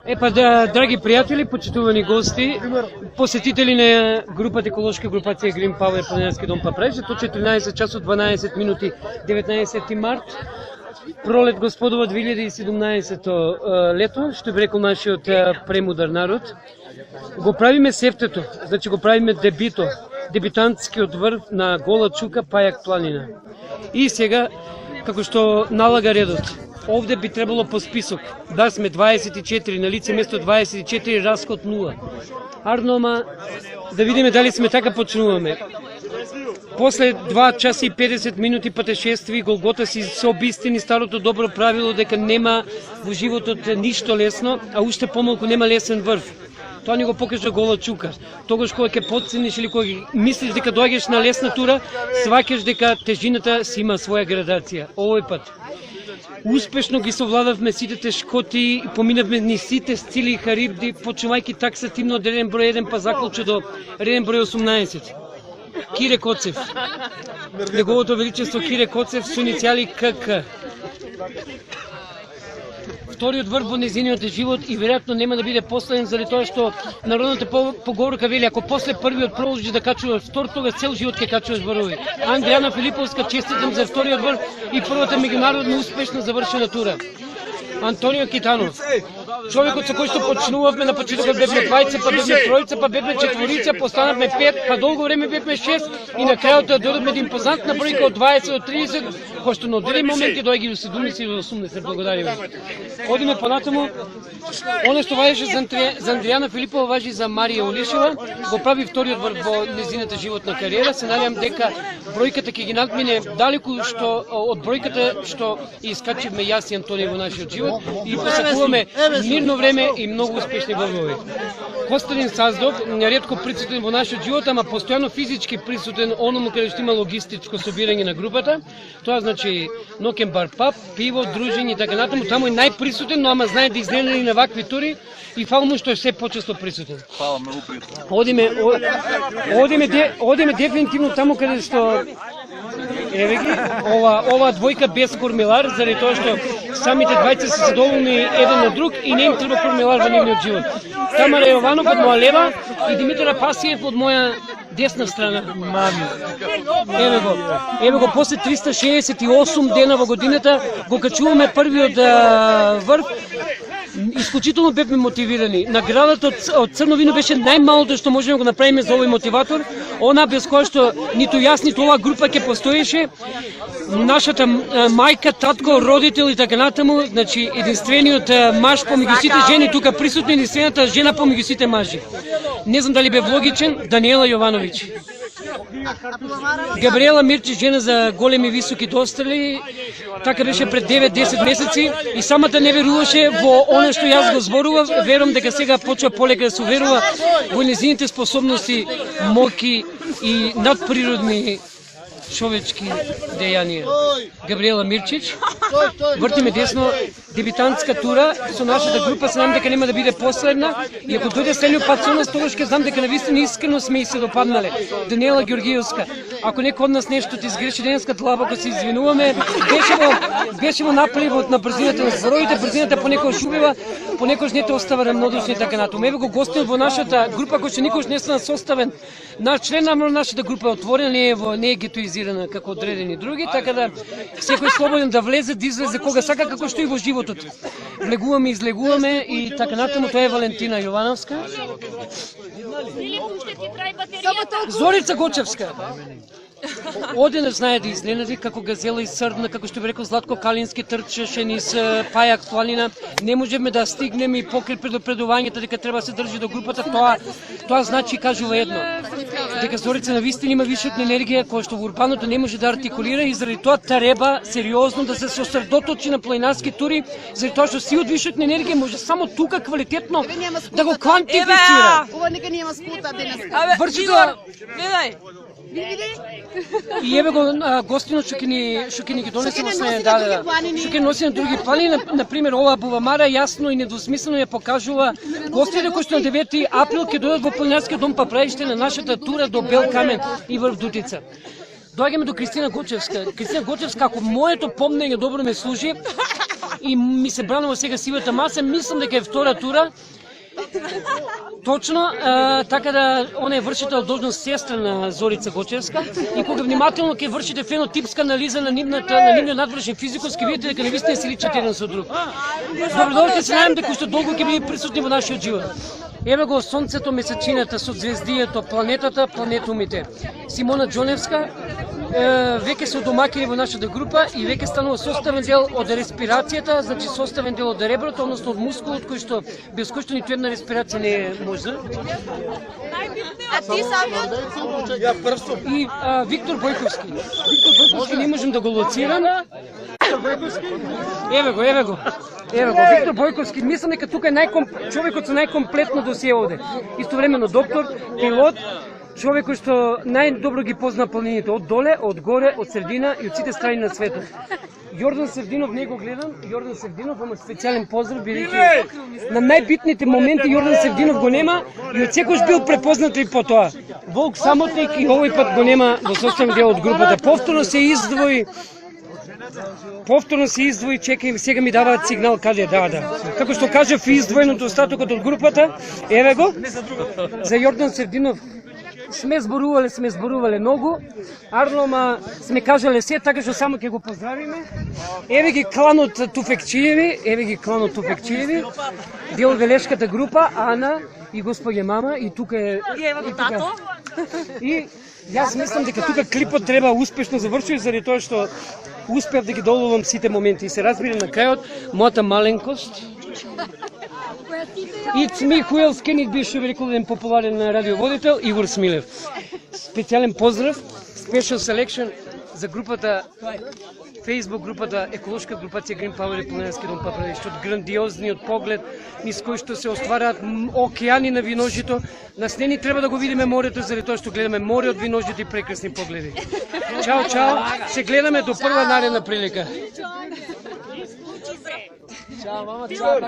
Драги приятели, почитувани гости, посетители на групата еколожка групация Green Power Планинарски дом Папрежа, то 14 часа 12 минути, 19 март, пролет Господова 2017 лето, ще би рекол нашиот премудър народ. Го правиме сефтето, значи го правиме дебито, дебитантскиот врв на Гола Чука, Паяк планина. И сега, како што налага редот, овде би требало по список. Да сме 24, на лице место 24, расход 0. Арнома, да видиме дали сме така почнуваме. После 2 часа и 50 минути пътешествие, Голгота си се обистини старото добро правило дека нема во животот ништо лесно, а уште помалку нема лесен врв. Тоа ни го покажа Гола Чука. Тогаш кога ќе подцениш или кога мислиш дека доаѓаш на лесна тура, сваќаш дека тежината си има своја градација. Овој пат успешно ги совладавме сите тешкоти и поминавме ни сите сцили и харибди, почнувајќи таксативно од реден број 1 па заклуче до реден број 18. Кире Коцев. Неговото величество Кире Коцев со иницијали КК. Вториот врв во незиниот живот и веројатно нема да биде последен заради тоа што народната поговорка вели ако после првиот продолжиш да качуваш втор, тога цел живот ќе качуваш врвови. Андријана Филиповска честитам за вториот врв и првата меѓународно успешно завршена тура. Антонио Китанов, човекот со кој што почнувавме на почетокот бевме двајца, па бевме тројца, па бевме четворица, постанавме 5, па долго време бевме 6 и на крајот дојдовме до импозантна бројка од 20 до 30, кој што на одреден момент ќе доаѓа до 70 и до 80. Благодариме. Одиме понатаму. Оно што важеше за Андријана Филипова важи за Марија Олишева, го прави вториот врв во незината животна кариера. Се надевам дека бројката ќе ги надмине далеку што од бројката што искачивме јас и Антони во нашиот живот и посакуваме мирно време и многу успешни врвови. Костадин Саздов, неретко присутен во нашиот живот, ама постојано физички присутен оному каде што има логистичко собирање на групата. Тоа значи ноќен бар паб, пиво, дружење и така натаму. Таму е најприсутен, но ама знае да изненади на вакви тури и фала му што е се почесто присутен. Фала, многу пријатно. Одиме дефинитивно таму каде што еве ги, ова двојка без кормилар, заради тоа што самите двајца се задоволни еден на друг и не им треба кормилар во нивниот живот. Тамара Јованов од моја лева и Димитар Пасиев од моја десна страна. Мами. Еве го, после 368 дена во годината го качуваме првиот врв. Исклучително бевме мотивирани. Наградата од Црно вино беше најмалото што можеме да го направиме за овој мотиватор. Она без која што ниту јас, ниту оваа група ќе постоеше. Нашата мајка, татко, родител и така натаму, значи единствениот маж помеѓу сите жени тука присутни, единствената жена помеѓу сите мажи. Не знам дали бев логичен, Даниела Јовановиќ. Габриела Мирчич, жена за големи високи дострели, така беше пред 9-10 месеци и самата не веруваше во оно што јас го зборував. Верувам дека сега почва полека да се уверува во незините способности, моки и надприродни човечки дејанија. Габриела Мирчич, вртиме десно, дебитантска тура со нашата група, се знам дека нема да биде последна и ако дојде следниот пат со нас, тогаш ќе знам дека навистина искрено сме и се допаднале. Даниела Ѓоргиевска, ако некој од нас нешто ти сгреши денеска, длабоко се извинуваме, беше во напливот на брзината на зборовите, брзината понекогаш убива, понекогаш не те остава рамнодушни и така натаму. Еве го гостинот во нашата група кој што никогаш не стана составен. Наш член на нашата група е отворена, не е гетоизирана како одредени други, така да секој слободен да влезе, да излезе кога сака, како што и во животот. Влегуваме, излегуваме и така натаму. Тоа е Валентина Јовановска. Зорица Гочевска. Оден знае да изненади, како газела изсрдна, како што би рекол Златко Калински трчеше низ Паяк планина. Не можеме да стигнеме и покрај предупредувањето дека треба да се држи до групата. Тоа значи кажува едно. Дека Зорица навистина има вишок енергија која што во урбаното не може да артикулира и заради тоа треба сериозно да се сосредоточи на планинарски тури, заради тоа што сиот вишок енергија може само тука квалитетно да го квантифицира. Ова нека нема скута денес. Врчето, гледај. И еве го гостинот што ќе ни ги донесе во следен ден. Што ќе носи на други планини, на пример оваа бувамара јасно и недвусмислено ја покажува гостите кои што на 9 април ќе дојдат во Планинарскиот дом Папрежиште на нашата тура до Бел Камен и врв Дутица. Доаѓаме до Кристина Гочевска. Кристина Гочевска, ако моето помнење добро ме служи, и ми се бранува сега сивата маса, мислам дека е втора тура. Точно, така да она е вршител должност сестра на Зорица Гочевска и кога внимателно ќе вршите фенотипска анализа на нивниот надвршен физикус, ќе видите дека навистина се личат еден со друг. Добродошли, се најам дека уште долго ќе биде присутни во нашиот живот. Еве го сонцето, месечината со звездието, планетата, планетумите. Симона Џоневска веќе се одомакини во нашата група и веќе станува составен дел од респирацијата, значи составен дел од реброто, односно од мускулот кој што без кој што ниту една респирација не е можна. А ти самиот? И Виктор Бојковски. Виктор Бојковски не можем да го лоцирам. Еве го. Виктор Бојковски, мислам дека тука е човекот со најкомплетно досие овде. Истовремено доктор, пилот, човек кој што најдобро ги позна планините од доле, од горе, од средина и од сите страни на светот. Јордан Севдинов не го гледам, Јордан Севдинов има специјален поздрав, бидејќи на најбитните моменти Јордан Севдинов го нема и од секојаш бил препознат и по тоа. Волк Самотник и овој пат го нема во составен дел од групата. Повторно се издвои, чекај, сега ми даваат сигнал каде, да. Како што кажав, издвоеното остатокот од групата, еве го, за Јордан Севдинов. Сме зборувале многу. Арлома сме кажале се, така што само ќе го поздравиме. Еве ги кланот Туфекчиеви, дел велешката група, Ана и господја мама, и тука е... И јас мислам дека тука клипот треба успешно завршува заради тоа што успеав да ги доловам сите моменти и се разбира на крајот мојата маленкост. It's me who else can it be, што би рекол еден популарен радиоводител, Игор Смилев. Специјален поздрав, special selection за групата, Facebook групата Еколошка групација Green Power и Планински дом Папревич, од грандиозниот поглед низ кој што се оствараат океани на виножито. Нас не ни треба да го видиме морето, заради тоа што гледаме море од виножито и прекрасни погледи. Чао, се гледаме до прва наредна прилика. Чао, мама, чао.